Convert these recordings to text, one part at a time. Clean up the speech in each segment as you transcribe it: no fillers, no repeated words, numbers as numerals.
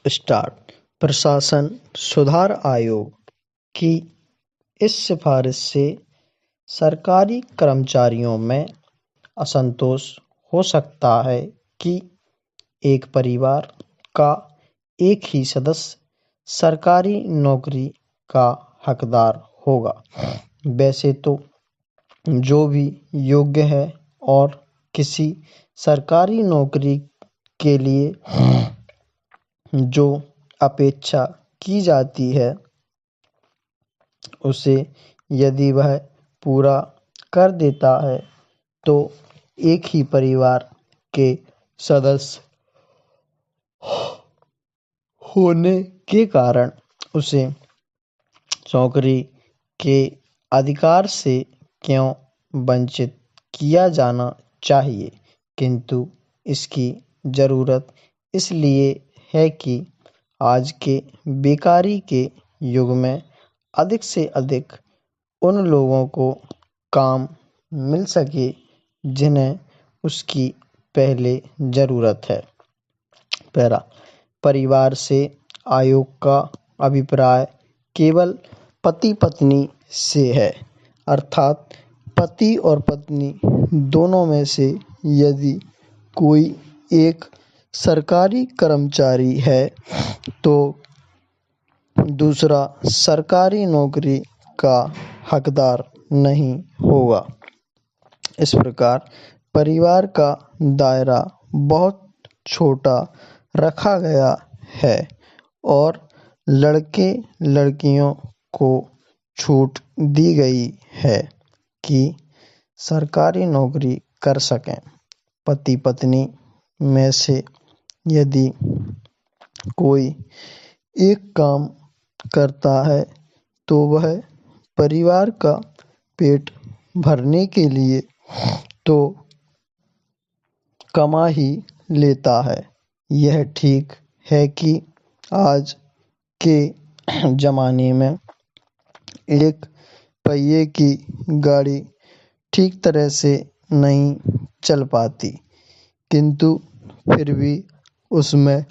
Start. प्रशासन सुधार आयोग की इस सिफारिश से सरकारी कर्मचारियों में असंतोष हो सकता है कि एक परिवार का एक ही सदस्य सरकारी नौकरी का हकदार होगा। वैसे तो जो भी योग्य है और किसी सरकारी नौकरी के लिए जो अपेक्षा की जाती है उसे यदि वह पूरा कर देता है तो एक ही परिवार के सदस्य होने के कारण उसे नौकरी के अधिकार से क्यों वंचित किया जाना चाहिए। किंतु इसकी ज़रूरत इसलिए है कि आज के बेकारी के युग में अधिक से अधिक उन लोगों को काम मिल सके जिन्हें उसकी पहले ज़रूरत है। पैरा परिवार से आयोग का अभिप्राय केवल पति पत्नी से है, अर्थात पति और पत्नी दोनों में से यदि कोई एक सरकारी कर्मचारी है तो दूसरा सरकारी नौकरी का हकदार नहीं होगा। इस प्रकार परिवार का दायरा बहुत छोटा रखा गया है और लड़के लड़कियों को छूट दी गई है कि सरकारी नौकरी कर सकें। पति पत्नी में से यदि कोई एक काम करता है तो वह परिवार का पेट भरने के लिए तो कमा ही लेता है। यह ठीक है कि आज के ज़माने में एक पहिए की गाड़ी ठीक तरह से नहीं चल पाती, किंतु फिर भी उसमें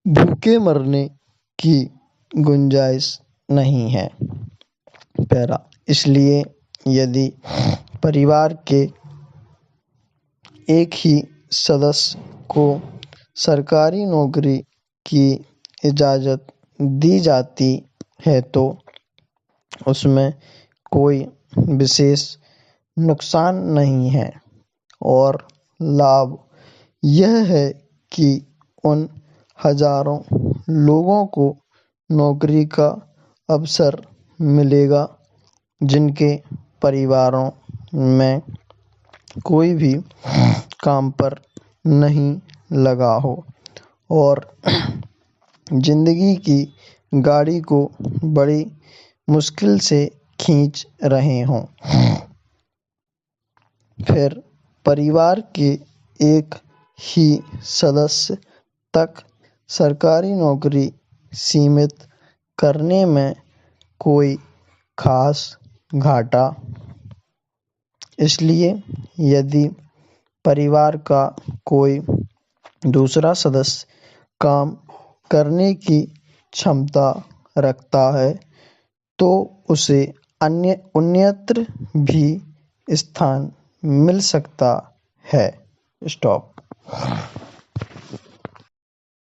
भूखे मरने की गुंजाइश नहीं है। पैरा इसलिए यदि परिवार के एक ही सदस्य को सरकारी नौकरी की इजाज़त दी जाती है तो उसमें कोई विशेष नुकसान नहीं है और लाभ यह है कि उन हजारों लोगों को नौकरी का अवसर मिलेगा जिनके परिवारों में कोई भी काम पर नहीं लगा हो और जिंदगी की गाड़ी को बड़ी मुश्किल से खींच रहे हों। फिर परिवार के एक ही सदस्य तक सरकारी नौकरी सीमित करने में कोई खास घाटा इसलिए यदि परिवार का कोई दूसरा सदस्य काम करने की क्षमता रखता है तो उसे अन्यत्र भी स्थान मिल सकता है। स्टॉप।